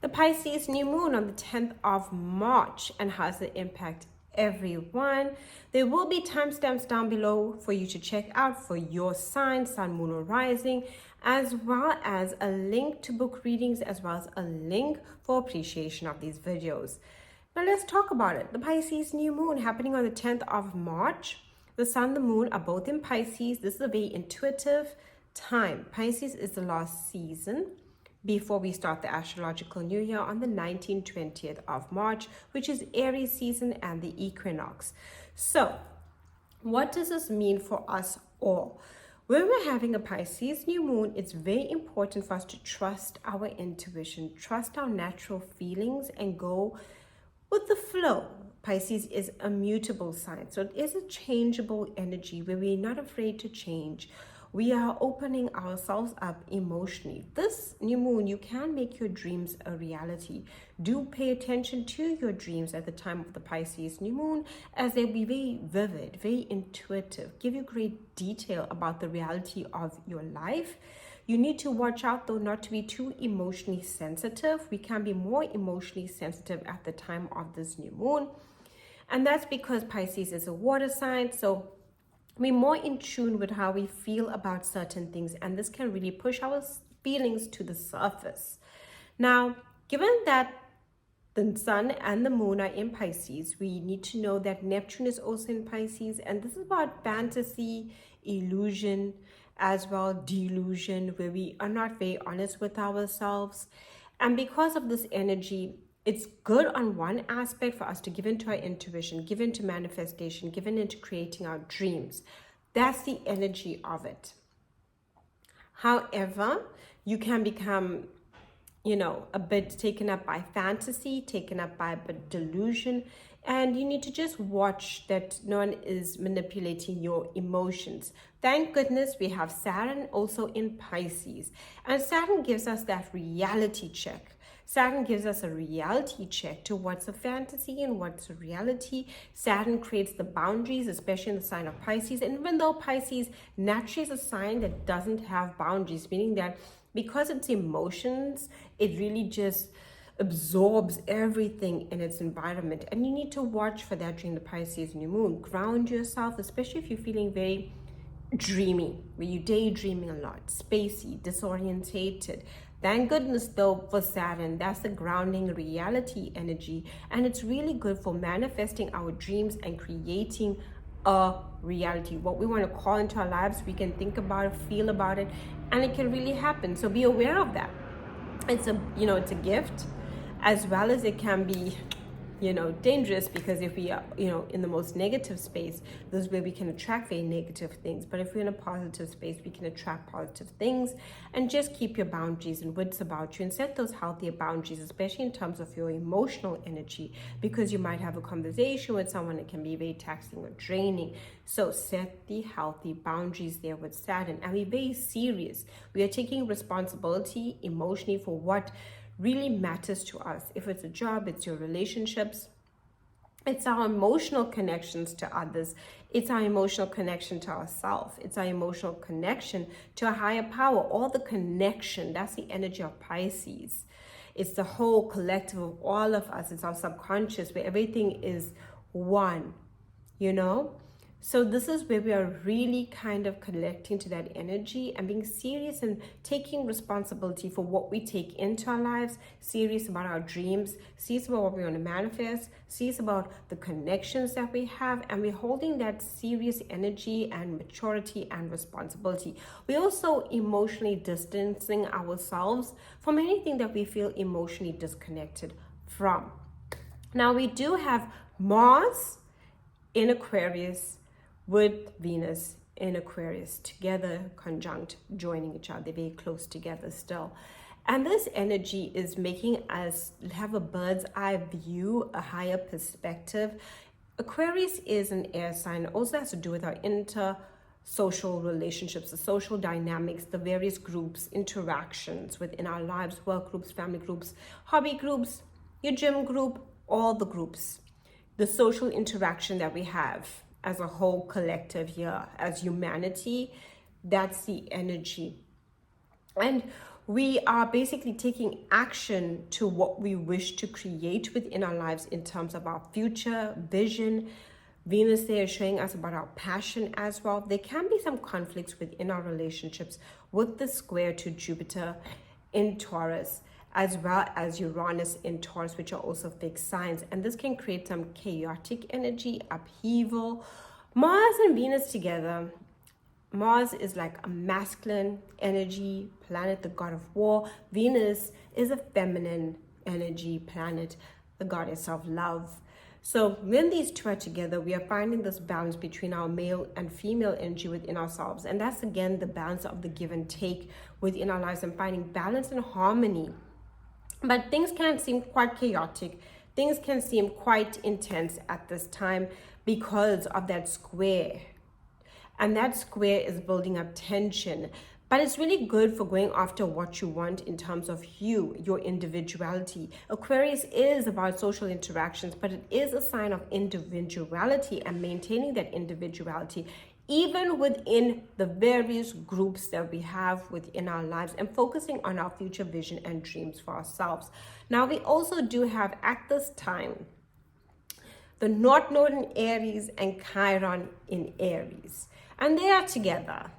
the Pisces New Moon on the 10th of March and how does it impact everyone. There will be timestamps down below for you to check out for your sign, sun, moon, or rising, as well as a link to book readings, as well as a link for appreciation of these videos. Now let's talk about it. The Pisces New Moon happening on the 10th of March. The sun, the moon are both in Pisces. This is a very intuitive time. Pisces is the last season before we start the astrological new year on the 19th-20th of March, which is Aries season and the equinox. So what does this mean for us all? When we're having a Pisces new moon, it's very important for us to trust our intuition, trust our natural feelings, and go with the flow. Pisces is a mutable sign, so it is a changeable energy where we're not afraid to change. We are opening ourselves up emotionally. This new moon, you can make your dreams a reality. Do pay attention to your dreams at the time of the Pisces new moon, as they'll be very vivid, very intuitive, give you great detail about the reality of your life. You need to watch out though not to be too emotionally sensitive. We can be more emotionally sensitive at the time of this new moon. And that's because Pisces is a water sign, so we're more in tune with how we feel about certain things, and this can really push our feelings to the surface. Now, given that the sun and the moon are in Pisces, we need to know that Neptune is also in Pisces, and this is about fantasy, illusion, as well delusion, where we are not very honest with ourselves. And because of this energy, it's good on one aspect for us to give into our intuition, give into manifestation, give into creating our dreams. That's the energy of it. However, you can become, a bit taken up by fantasy, taken up by a bit delusion, and you need to just watch that no one is manipulating your emotions. Thank goodness we have Saturn also in Pisces, and Saturn gives us that reality check. Saturn gives us a reality check to what's a fantasy and what's a reality. Saturn creates the boundaries, especially in the sign of Pisces. And even though Pisces naturally is a sign that doesn't have boundaries, meaning that because it's emotions, it really just absorbs everything in its environment. And you need to watch for that during the Pisces new moon. Ground yourself, especially if you're feeling very dreamy, where you're daydreaming a lot, spacey, disorientated. Thank goodness though for Saturn, that's the grounding reality energy, and it's really good for manifesting our dreams and creating a reality. What we want to call into our lives, we can think about it, feel about it, and it can really happen. So be aware of that. It's a gift, as well as it can be dangerous, because if we are in the most negative space, this is where we can attract very negative things. But if we're in a positive space, we can attract positive things. And just keep your boundaries and wits about you, and set those healthier boundaries, especially in terms of your emotional energy, because you might have a conversation with someone that can be very taxing or draining. So set the healthy boundaries there with Saturn, and be very serious. We are taking responsibility emotionally for what really matters to us. If it's a job, it's your relationships, it's our emotional connections to others, it's our emotional connection to ourselves, it's our emotional connection to a higher power. All the connection, that's the energy of Pisces. It's the whole collective of all of us. It's our subconscious, where everything is one, So this is where we are really kind of connecting to that energy and being serious and taking responsibility for what we take into our lives, serious about our dreams, serious about what we want to manifest, serious about the connections that we have, and we're holding that serious energy and maturity and responsibility. We're also emotionally distancing ourselves from anything that we feel emotionally disconnected from. Now we do have Mars in Aquarius with Venus in Aquarius together, conjunct, joining each other. They're very close together still. And this energy is making us have a bird's eye view, a higher perspective. Aquarius is an air sign. It also has to do with our social relationships, the social dynamics, the various groups, interactions within our lives, work groups, family groups, hobby groups, your gym group, all the groups, the social interaction that we have as a whole collective here, as humanity. That's the energy. And We are basically taking action to what we wish to create within our lives in terms of our future vision. Venus there is showing us about our passion as well. There can be some conflicts within our relationships with the square to Jupiter in Taurus, as well as Uranus in Taurus, which are also fixed signs. And this can create some chaotic energy, upheaval. Mars and Venus together. Mars is like a masculine energy planet, the god of war. Venus is a feminine energy planet, the goddess of love. So when these two are together, we are finding this balance between our male and female energy within ourselves. And that's again the balance of the give and take within our lives and finding balance and harmony. But things can seem quite chaotic. Things can seem quite intense at this time because of that square. And that square is building up tension. But it's really good for going after what you want in terms of you, your individuality. Aquarius is about social interactions, but it is a sign of individuality and maintaining that individuality, even within the various groups that we have within our lives, and focusing on our future vision and dreams for ourselves. Now, we also do have at this time the North Node in Aries and Chiron in Aries. And they are together.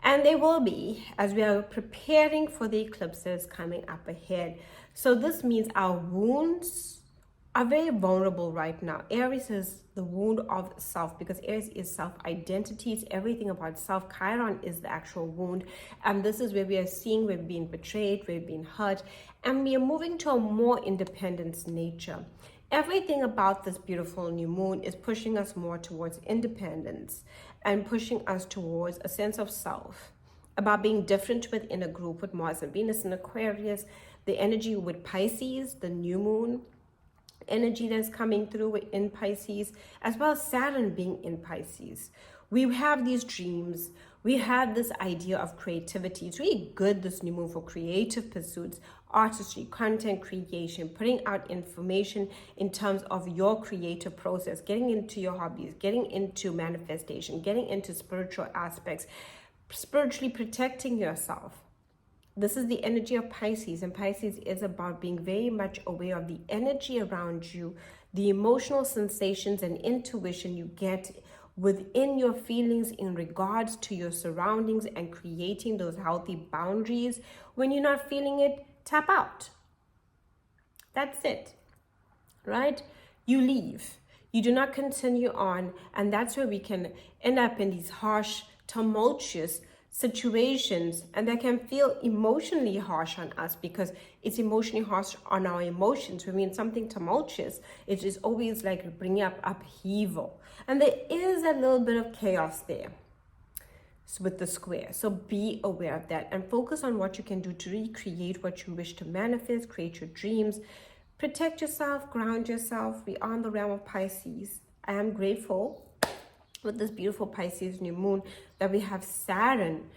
And they will be as we are preparing for the eclipses coming up ahead. So this means our wounds are very vulnerable right now. Aries is the wound of self, because Aries is self-identity. It's everything about self. Chiron is the actual wound. And this is where we are seeing we've been betrayed, we've been hurt, and we are moving to a more independent nature. Everything about this beautiful new moon is pushing us more towards independence and pushing us towards a sense of self, about being different within a group with Mars and Venus in Aquarius, the energy with Pisces, the new moon energy that's coming through in Pisces, as well as Saturn being in Pisces. We have these dreams. We have this idea of creativity. It's really good, this new moon, for creative pursuits, artistry, content creation, putting out information in terms of your creative process, getting into your hobbies, getting into manifestation, getting into spiritual aspects, spiritually protecting yourself. This is the energy of Pisces, and Pisces is about being very much aware of the energy around you, the emotional sensations and intuition you get within your feelings in regards to your surroundings, and creating those healthy boundaries. When you're not feeling it, tap out. That's it, right? You leave. You do not continue on, and that's where we can end up in these harsh, tumultuous situations, and that can feel emotionally harsh on us, because it's emotionally harsh on our emotions. When something tumultuous, it is always like bringing up upheaval, and there is a little bit of chaos there with the square. So be aware of that and focus on what you can do to recreate what you wish to manifest, create your dreams, protect yourself, ground yourself. We are in the realm of Pisces. I am grateful with this beautiful Pisces new moon that we have Saturn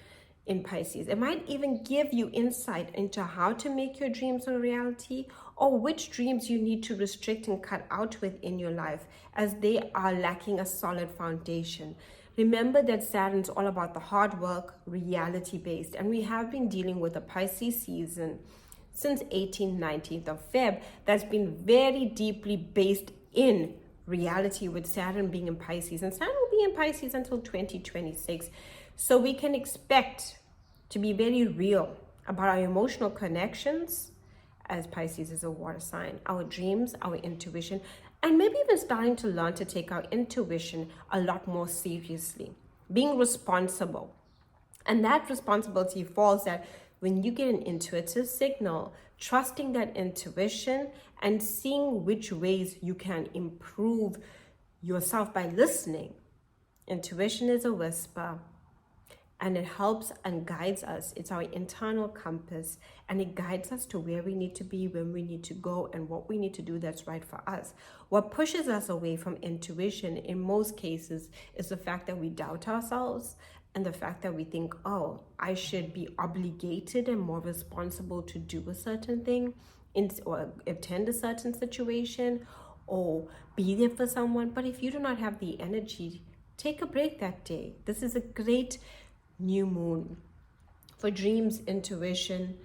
in Pisces. It might even give you insight into how to make your dreams a reality, or which dreams you need to restrict and cut out within your life, as they are lacking a solid foundation. Remember that Saturn's all about the hard work, reality-based, and we have been dealing with a Pisces season since 18th, 19th of Feb that's been very deeply based in reality, with Saturn being in Pisces, and Saturn will be in Pisces until 2026. So we can expect to be very real about our emotional connections, as Pisces is a water sign, our dreams, our intuition, and maybe even starting to learn to take our intuition a lot more seriously, being responsible. And that responsibility falls that when you get an intuitive signal, trusting that intuition and seeing which ways you can improve yourself by listening. Intuition is a whisper, and it helps and guides us. It's our internal compass, and it guides us to where we need to be, when we need to go, and what we need to do that's right for us. What pushes us away from intuition in most cases is the fact that we doubt ourselves, and the fact that we think, oh, I should be obligated and more responsible to do a certain thing, or attend a certain situation, or be there for someone. But if you do not have the energy, take a break that day. This is a great new moon For dreams, intuition,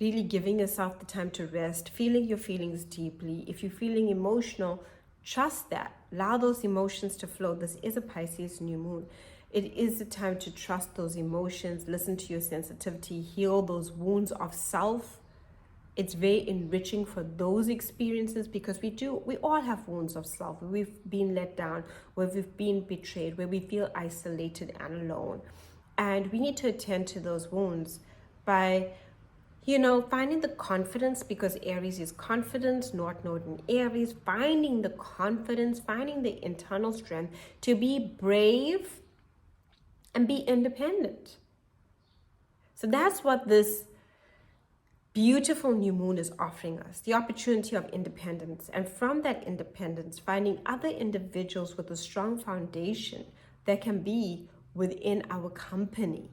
really giving yourself the time to rest, feeling your feelings deeply. If you're feeling emotional, trust that. Allow those emotions to flow. This is a Pisces new moon. It is the time to trust those emotions, listen to your sensitivity, heal those wounds of self. It's very enriching for those experiences because we all have wounds of self. We've been let down, where we've been betrayed, where we feel isolated and alone. And we need to attend to those wounds by, finding the confidence, because Aries is confidence, North Node in Aries, finding the confidence, finding the internal strength to be brave and be independent. So that's what this beautiful new moon is offering us, the opportunity of independence. And from that independence, finding other individuals with a strong foundation that can be within our company.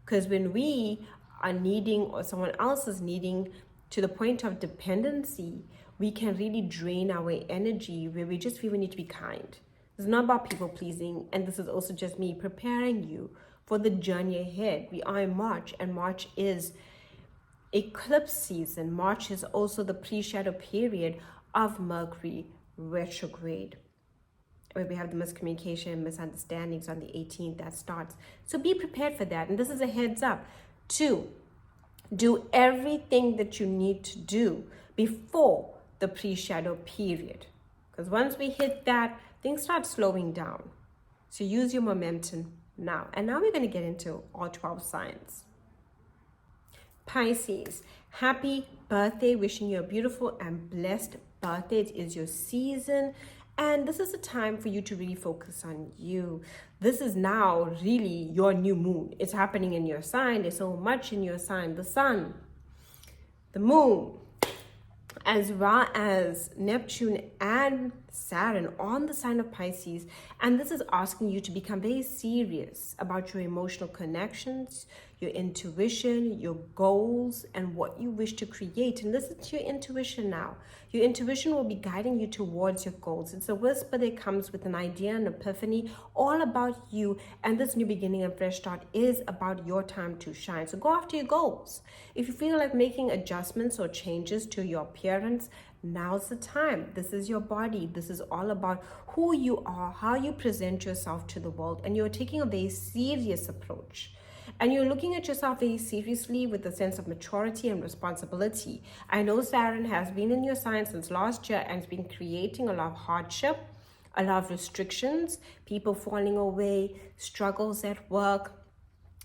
Because when we are needing, or someone else is needing, to the point of dependency, we can really drain our energy, where we just feel we need to be kind. It's not about people pleasing, and this is also just me preparing you for the journey ahead. We are in March, and March is eclipse season. March is also the pre-shadow period of Mercury retrograde, where we have the miscommunication and misunderstandings on the 18th that starts. So be prepared for that. And this is a heads up to do everything that you need to do before the pre-shadow period. Because once we hit that, things start slowing down. So use your momentum now. And now we're going to get into all 12 signs. Pisces, happy birthday. Wishing you a beautiful and blessed birthday. It is your season. And this is a time for you to really focus on you. This is now really your new moon. It's happening in your sign. There's so much in your sign. The sun, the moon, as well as Neptune and Saturn on the sign of Pisces. And this is asking you to become very serious about your emotional connections, your intuition, your goals, and what you wish to create. And listen to your intuition now. Your intuition will be guiding you towards your goals. It's a whisper that comes with an idea, an epiphany, all about you. And this new beginning and fresh start is about your time to shine. So go after your goals. If you feel like making adjustments or changes to your appearance, now's the time. This is your body. This is all about who you are, how you present yourself to the world. And you're taking a very serious approach. And you're looking at yourself very seriously with a sense of maturity and responsibility. I know Saturn has been in your sign since last year and has been creating a lot of hardship, a lot of restrictions, people falling away, struggles at work,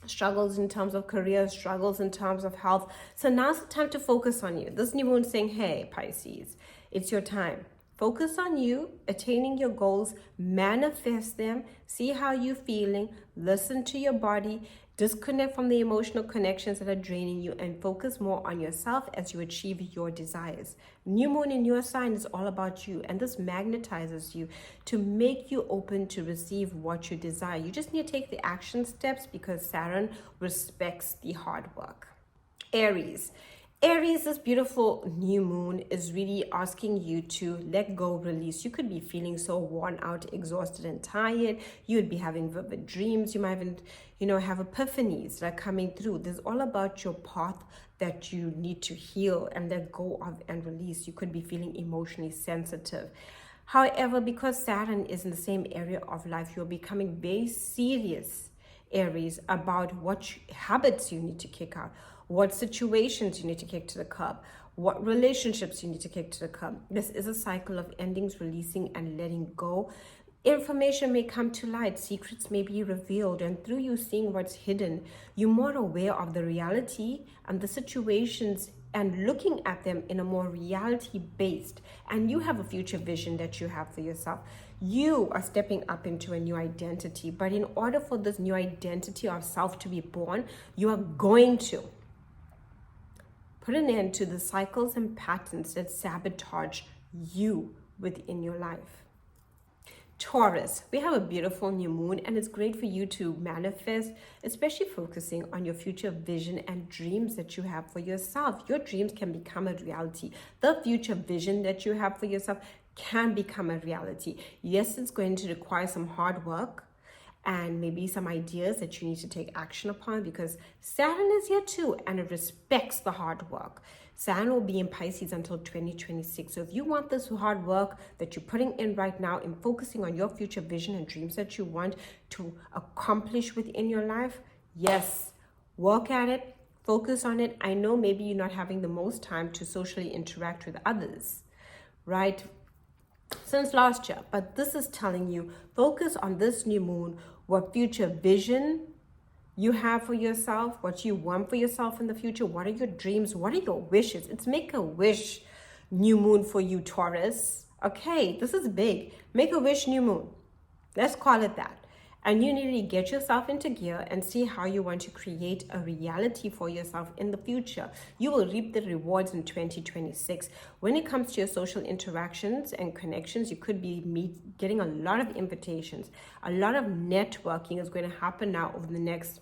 struggles in terms of career, struggles in terms of health. So now's the time to focus on you. This new moon is saying, hey, Pisces, it's your time. Focus on you, attaining your goals, manifest them, see how you're feeling, listen to your body, disconnect from the emotional connections that are draining you, and focus more on yourself as you achieve your desires. New moon in your sign is all about you, and this magnetizes you to make you open to receive what you desire. You just need to take the action steps because Saturn respects the hard work. Aries. Aries, this beautiful new moon is really asking you to let go, release. You could be feeling so worn out, exhausted, and tired. You would be having vivid dreams. You might even, have epiphanies that are coming through. This is all about your path that you need to heal and let go of and release. You could be feeling emotionally sensitive. However, because Saturn is in the same area of life, you're becoming very serious, Aries, about what habits you need to kick out, what situations you need to kick to the curb, what relationships you need to kick to the curb. This is a cycle of endings, releasing, and letting go. Information may come to light, secrets may be revealed, and through you seeing what's hidden, you're more aware of the reality and the situations and looking at them in a more reality-based, and you have a future vision that you have for yourself. You are stepping up into a new identity, but in order for this new identity of self to be born, you are going to put an end to the cycles and patterns that sabotage you within your life. Taurus, we have a beautiful new moon, and it's great for you to manifest, especially focusing on your future vision and dreams that you have for yourself. Your dreams can become a reality. The future vision that you have for yourself can become a reality. Yes, it's going to require some hard work and maybe some ideas that you need to take action upon, because Saturn is here too, and it respects the hard work. Saturn will be in Pisces until 2026. So if you want this hard work that you're putting in right now and focusing on your future vision and dreams that you want to accomplish within your life, yes, work at it, focus on it. I know maybe you're not having the most time to socially interact with others, right? Since last year, but this is telling you, focus on this new moon, what future vision you have for yourself, what you want for yourself in the future, what are your dreams, what are your wishes. It's make a wish new moon for you, Taurus. Okay, this is big. Make a wish new moon. Let's call it that. And you need to get yourself into gear and see how you want to create a reality for yourself in the future. You will reap the rewards in 2026. When it comes to your social interactions and connections, you could be getting a lot of invitations. A lot of networking is going to happen now over the next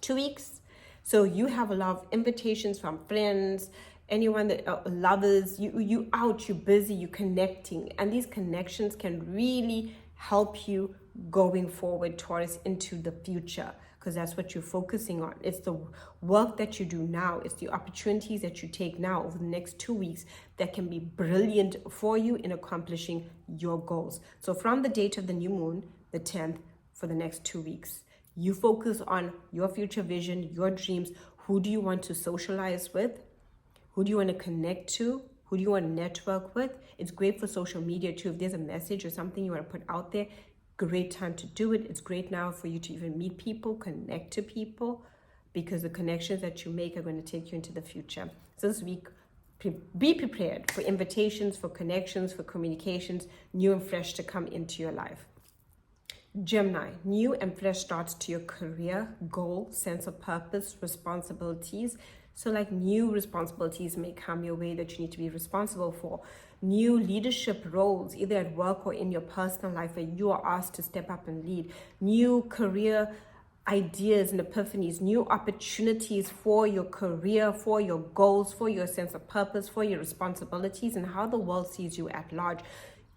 2 weeks. So you have a lot of invitations from friends, anyone that lovers, you out, you're busy, you're connecting. And these connections can really help you going forward, Taurus, into the future, because that's what you're focusing on. It's the work that you do now. It's the opportunities that you take now over the next 2 weeks that can be brilliant for you in accomplishing your goals. So from the date of the new moon, the 10th, for the next 2 weeks, you focus on your future vision, your dreams. Who do you want to socialize with? Who do you want to connect to? Who do you want to network with? It's great for social media too. If there's a message or something you want to put out there, great time to do it. It's great now for you to even meet people, connect to people, because the connections that you make are going to take you into the future. So this week, be prepared for invitations, for connections, for communications, new and fresh to come into your life. Gemini, new and fresh starts to your career, goal, sense of purpose, responsibilities. So like new responsibilities may come your way that you need to be responsible for. New leadership roles, either at work or in your personal life, where you are asked to step up and lead. New career ideas and epiphanies, new opportunities for your career, for your goals, for your sense of purpose, for your responsibilities, and how the world sees you at large.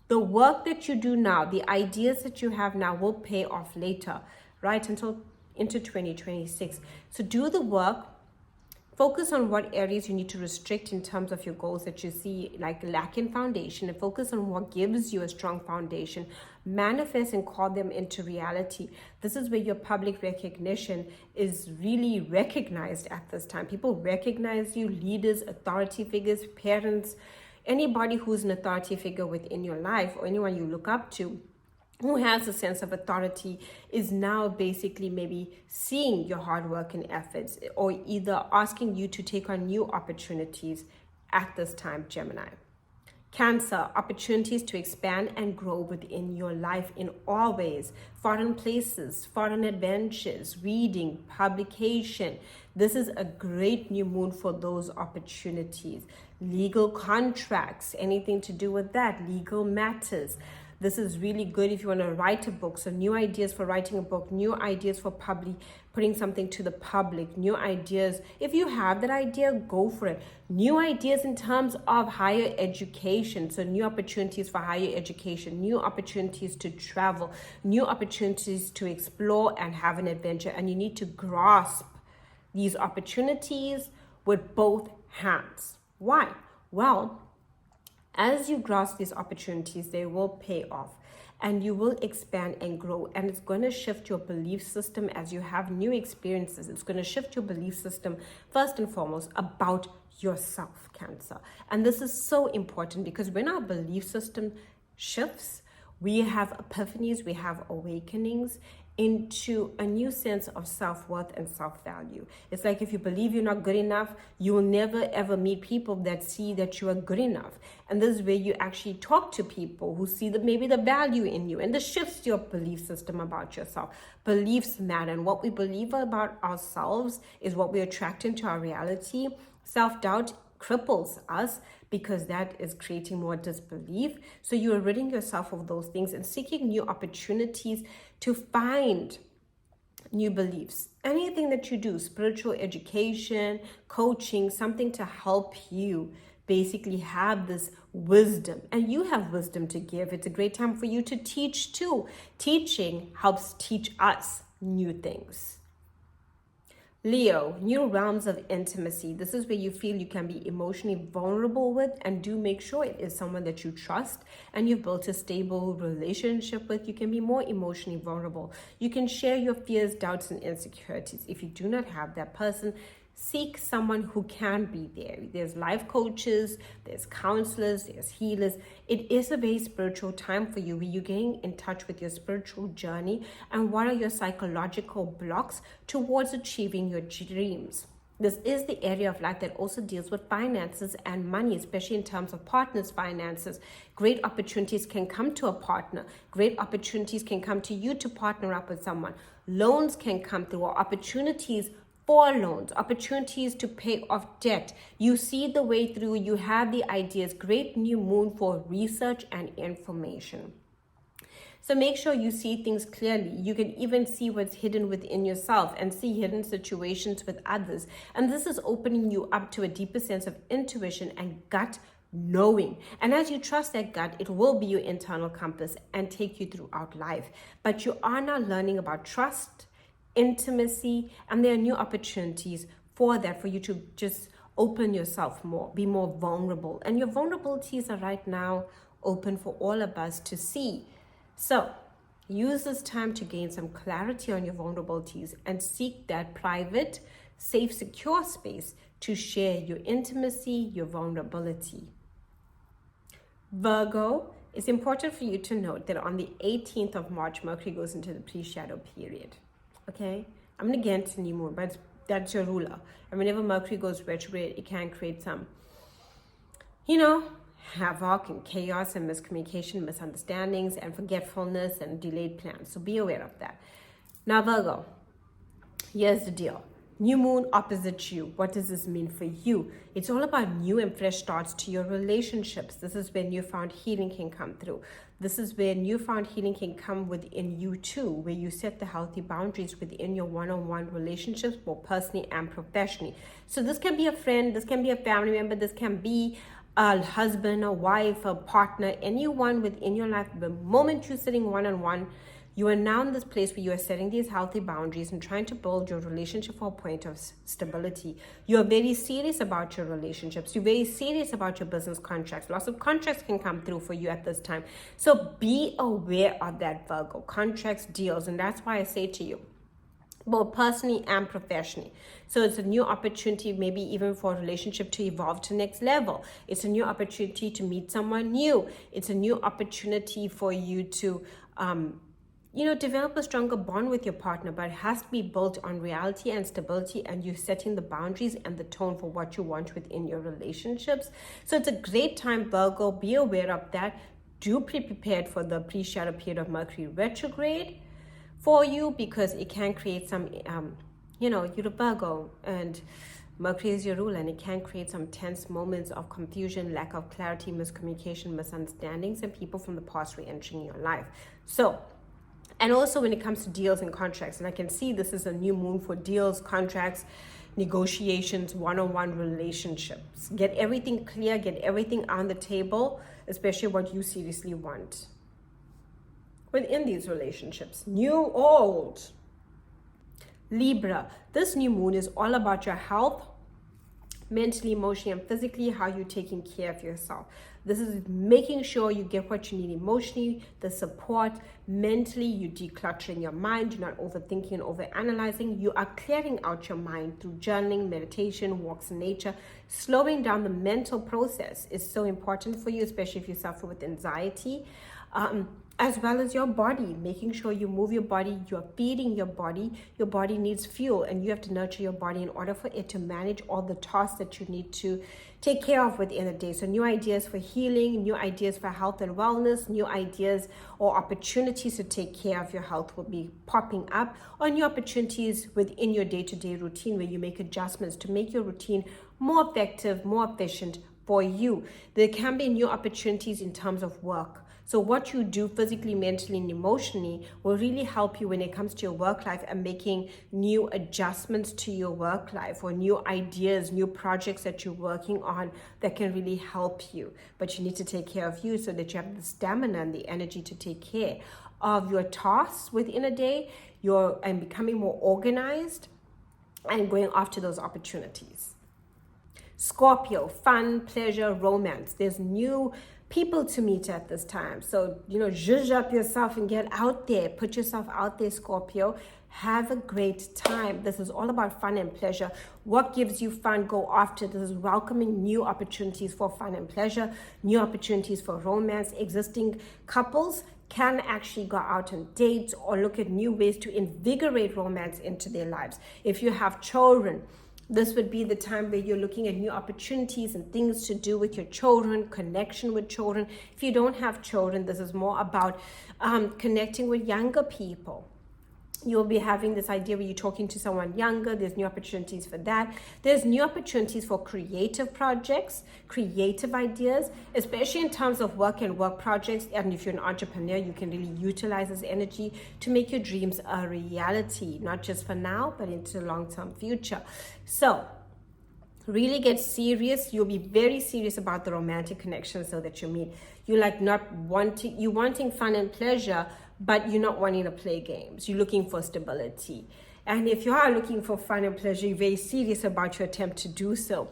The work that you do now, the ideas that you have now will pay off later, right? Until into 2026. So do the work. Focus on what areas you need to restrict in terms of your goals that you see like lacking foundation, and focus on what gives you a strong foundation. Manifest and call them into reality. This is where your public recognition is really recognized at this time. People recognize you, leaders, authority figures, parents, anybody who's an authority figure within your life or anyone you look up to, who has a sense of authority, is now basically maybe seeing your hard work and efforts, or either asking you to take on new opportunities at this time, Gemini. Cancer, opportunities to expand and grow within your life in all ways. Foreign places, foreign adventures, reading, publication. This is a great new moon for those opportunities. Legal contracts, anything to do with that, legal matters. This is really good if you want to write a book. So new ideas for writing a book, new ideas for putting something to the public, new ideas. If you have that idea, go for it. New ideas in terms of higher education. So new opportunities for higher education, new opportunities to travel, new opportunities to explore and have an adventure. And you need to grasp these opportunities with both hands. Why? Well, as you grasp these opportunities, they will pay off and you will expand and grow. And it's going to shift your belief system as you have new experiences. It's going to shift your belief system first and foremost about yourself, Cancer. And this is so important because when our belief system shifts, we have epiphanies, we have awakenings into a new sense of self-worth and self-value. It's like if you believe you're not good enough, you will never ever meet people that see that you are good enough. And this is where you actually talk to people who see maybe the value in you, and this shifts your belief system about yourself. Beliefs matter, and what we believe about ourselves is what we attract into our reality. Self-doubt cripples us because that is creating more disbelief. So you are ridding yourself of those things and seeking new opportunities to find new beliefs. Anything that you do, spiritual education, coaching, something to help you basically have this wisdom, and you have wisdom to give. It's a great time for you to teach too. Teaching helps teach us new things. Leo, new realms of intimacy. This is where you feel you can be emotionally vulnerable with, and do make sure it is someone that you trust and you've built a stable relationship with. You can be more emotionally vulnerable. You can share your fears, doubts, and insecurities. If you do not have that person, seek someone who can be there. There's life coaches, there's counselors, there's healers. It is a very spiritual time for you, where you're getting in touch with your spiritual journey and what are your psychological blocks towards achieving your dreams. This is the area of life that also deals with finances and money, especially in terms of partners' finances. Great opportunities can come to a partner. Great opportunities can come to you to partner up with someone. Loans can come through, or opportunities for loans, opportunities to pay off debt. You see the way through, you have the ideas. Great new moon for research and information. So make sure you see things clearly. You can even see what's hidden within yourself and see hidden situations with others. And this is opening you up to a deeper sense of intuition and gut knowing. And as you trust that gut, it will be your internal compass and take you throughout life. But you are now learning about trust, intimacy, and there are new opportunities for that, for you to just open yourself more, be more vulnerable. And your vulnerabilities are right now open for all of us to see. So use this time to gain some clarity on your vulnerabilities and seek that private, safe, secure space to share your intimacy, your vulnerability. Virgo, it's important for you to note that on the 18th of March, Mercury goes into the pre-shadow period. Okay, I'm against new moon, but that's your ruler. And whenever Mercury goes retrograde, it can create some, havoc and chaos and miscommunication, misunderstandings and forgetfulness and delayed plans. So be aware of that. Now, Virgo, here's the deal. New moon opposite you. What does this mean for you? It's all about new and fresh starts to your relationships. This is where newfound healing can come through. This is where newfound healing can come within you too, where you set the healthy boundaries within your one-on-one relationships, both personally and professionally. So this can be a friend, this can be a family member, this can be a husband, a wife, a partner, anyone within your life. The moment you're sitting one-on-one, you are now in this place where you are setting these healthy boundaries and trying to build your relationship for a point of stability. You are very serious about your relationships. You're very serious about your business contracts. Lots of contracts can come through for you at this time. So be aware of that, Virgo. Contracts, deals. And that's why I say to you, both personally and professionally. So it's a new opportunity, maybe even for a relationship to evolve to next level. It's a new opportunity to meet someone new. It's a new opportunity for you to develop a stronger bond with your partner, but it has to be built on reality and stability, and you setting the boundaries and the tone for what you want within your relationships. So it's a great time, Virgo. Be aware of that. Do be prepared for the pre-shadow period of Mercury retrograde for you, because it can create some, you're a Virgo and Mercury is your ruler, and it can create some tense moments of confusion, lack of clarity, miscommunication, misunderstandings, and people from the past re-entering your life. So, and also when it comes to deals and contracts, and I can see this is a new moon for deals, contracts, negotiations, one-on-one relationships. Get everything clear, get everything on the table, especially what you seriously want within these relationships, new or old. Libra, this new moon is all about your health, mentally, emotionally, and physically, how you're taking care of yourself. This is making sure you get what you need emotionally, the support. Mentally, you're decluttering your mind. You're not overthinking and overanalyzing. You are clearing out your mind through journaling, meditation, walks in nature. Slowing down the mental process is so important for you, especially if you suffer with anxiety. As well as your body, making sure you move your body, you're feeding your body. Your body needs fuel, and you have to nurture your body in order for it to manage all the tasks that you need to take care of within the day. So new ideas for healing, new ideas for health and wellness, new ideas or opportunities to take care of your health will be popping up, or new opportunities within your day-to-day routine where you make adjustments to make your routine more effective, more efficient for you. There can be new opportunities in terms of work. So what you do physically, mentally, and emotionally will really help you when it comes to your work life and making new adjustments to your work life, or new ideas, new projects that you're working on that can really help you. But you need to take care of you so that you have the stamina and the energy to take care of your tasks within a day, and becoming more organized and going after those opportunities. Scorpio, fun, pleasure, romance. There's new people to meet at this time. So, zhuzh up yourself and get out there. Put yourself out there, Scorpio. Have a great time. This is all about fun and pleasure. What gives you fun, go after. This is welcoming new opportunities for fun and pleasure, new opportunities for romance. Existing couples can actually go out on dates or look at new ways to invigorate romance into their lives. If you have children, this would be the time where you're looking at new opportunities and things to do with your children, connection with children. If you don't have children, this is more about connecting with younger people. You'll be having this idea where you're talking to someone younger. There's new opportunities for that. There's new opportunities for creative projects, creative ideas, especially in terms of work and work projects. And if you're an entrepreneur, you can really utilize this energy to make your dreams a reality, not just for now, but into the long-term future. So really get serious. You'll be very serious about the romantic connections so that you meet. You're wanting fun and pleasure, but you're not wanting to play games. You're looking for stability. And if you are looking for fun and pleasure, you're very serious about your attempt to do so.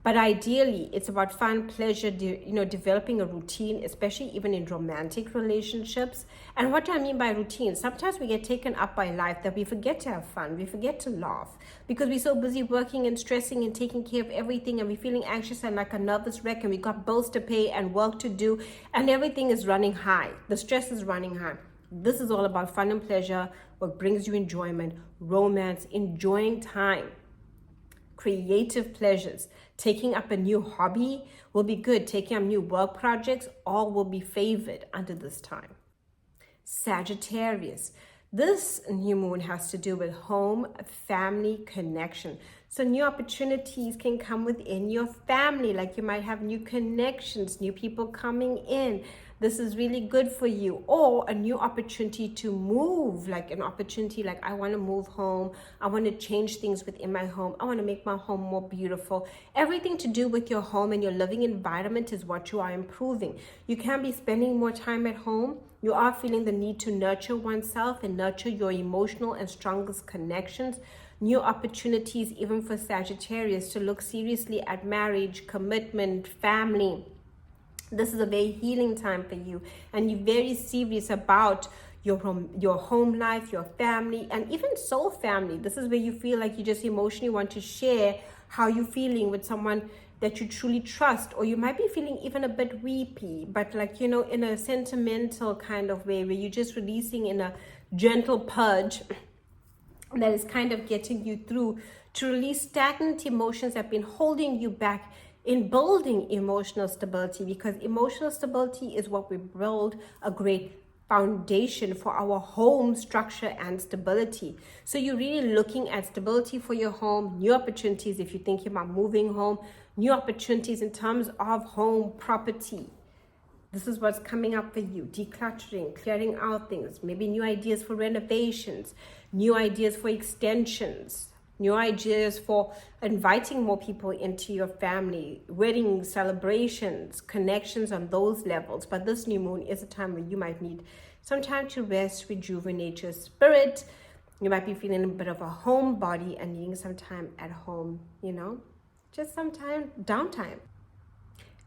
But ideally, it's about fun, pleasure, developing a routine, especially even in romantic relationships. And what do I mean by routine? Sometimes we get taken up by life that we forget to have fun. We forget to laugh because we're so busy working and stressing and taking care of everything, and we're feeling anxious and like a nervous wreck, and we got bills to pay and work to do, and everything is running high. The stress is running high. This is all about fun and pleasure, what brings you enjoyment, romance, enjoying time, creative pleasures. Taking up a new hobby will be good. Taking up new work projects, all will be favored under this time. Sagittarius. This new moon has to do with home, family, connection. So new opportunities can come within your family, like you might have new connections, new people coming in. This is really good for you. Or a new opportunity to move, like an opportunity like I want to move home. I want to change things within my home. I want to make my home more beautiful. Everything to do with your home and your living environment is what you are improving. You can be spending more time at home. You are feeling the need to nurture oneself and nurture your emotional and strongest connections. New opportunities even for Sagittarius to look seriously at marriage, commitment, family. This is a very healing time for you, and you're very serious about your home life, your family, and even soul family. This is where you feel like you just emotionally want to share how you're feeling with someone that you truly trust, or you might be feeling even a bit weepy, but like, in a sentimental kind of way where you're just releasing in a gentle purge that is kind of getting you through to release stagnant emotions that have been holding you back in building emotional stability, because emotional stability is what we build a great foundation for our home structure and stability. So you're really looking at stability for your home, new opportunities if you're thinking about moving home, new opportunities in terms of home property. This is what's coming up for you. Decluttering, clearing out things, maybe new ideas for renovations, new ideas for extensions, new ideas for inviting more people into your family, wedding celebrations, connections on those levels. But this new moon is a time when you might need some time to rest, rejuvenate your spirit. You might be feeling a bit of a homebody and needing some time at home, just some time, downtime.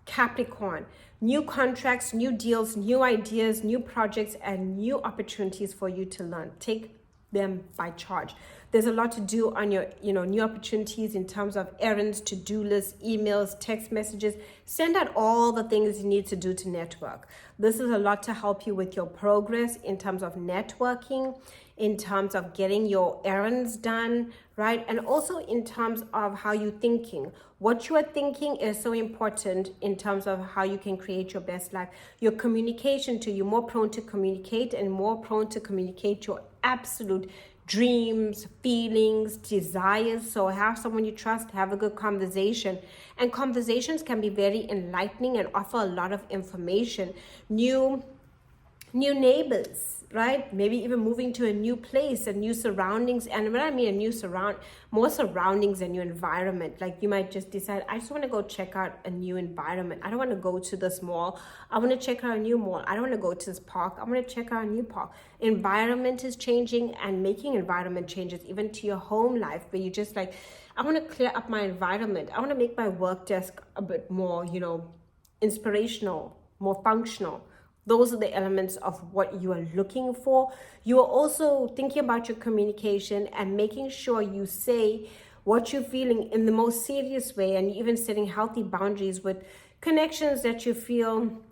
Capricorn, new contracts, new deals, new ideas, new projects, and new opportunities for you to learn. Take them by charge. There's a lot to do on your, new opportunities in terms of errands, to-do lists, emails, text messages. Send out all the things you need to do to network. This is a lot to help you with your progress in terms of networking, in terms of getting your errands done, right? And also in terms of how you're thinking. What you are thinking is so important in terms of how you can create your best life. Your communication too, you're more prone to communicate and more prone to communicate your absolute dreams, feelings, desires. So have someone you trust, have a good conversation. And conversations can be very enlightening and offer a lot of information. New new neighbors, right? Maybe even moving to a new place and new surroundings. And when I mean a new more surroundings and new environment, like you might just decide, I just want to go check out a new environment. I don't want to go to this mall. I want to check out a new mall. I don't want to go to this park. I want to check out a new park. Environment is changing, and making environment changes even to your home life, where you just like, I want to clear up my environment. I want to make my work desk a bit more, inspirational, more functional. Those are the elements of what you are looking for. You are also thinking about your communication and making sure you say what you're feeling in the most serious way, and even setting healthy boundaries with connections that you feel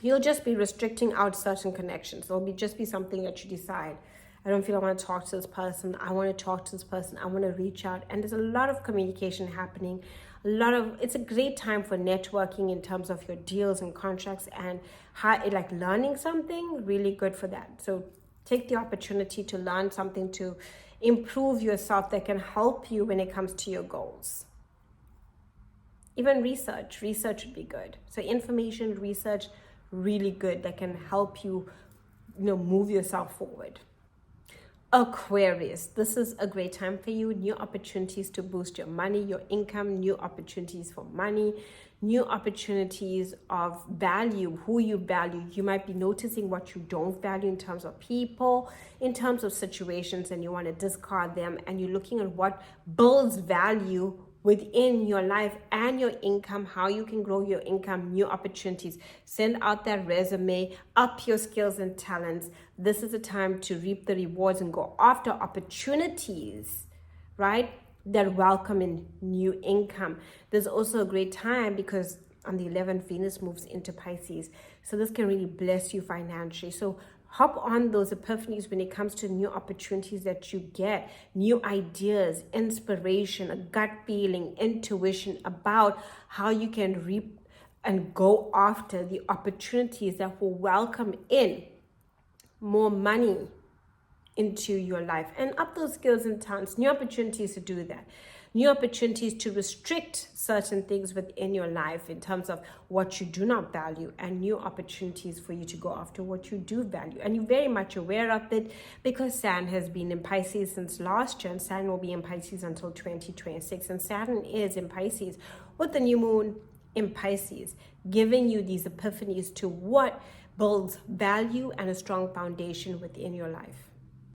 you'll just be restricting out certain connections. There'll just be something that you decide, I don't feel I want to talk to this person. I want to talk to this person. I want to reach out. And there's a lot of communication happening. It's a great time for networking in terms of your deals and contracts, and like learning something, really good for that. So take the opportunity to learn something to improve yourself that can help you when it comes to your goals. Even research would be good. So information, research, really good, that can help you, move yourself forward. Aquarius, this is a great time for you. New opportunities to boost your money, your income, new opportunities for money, new opportunities of value, who you value. You might be noticing what you don't value in terms of people, in terms of situations, and you want to discard them, and you're looking at what builds value within your life and your income, how you can grow your income, new opportunities. Send out that resume, up your skills and talents. This is a time to reap the rewards and go after opportunities, right, that welcome in new income. There's also a great time because on the 11th, Venus moves into Pisces. So this can really bless you financially. So hop on those epiphanies when it comes to new opportunities that you get, new ideas, inspiration, a gut feeling, intuition about how you can reap and go after the opportunities that will welcome in more money into your life, and up those skills and talents, new opportunities to do that. New opportunities to restrict certain things within your life in terms of what you do not value, and new opportunities for you to go after what you do value. And you're very much aware of it because Saturn has been in Pisces since last year, and Saturn will be in Pisces until 2026. And Saturn is in Pisces with the new moon in Pisces, giving you these epiphanies to what builds value and a strong foundation within your life.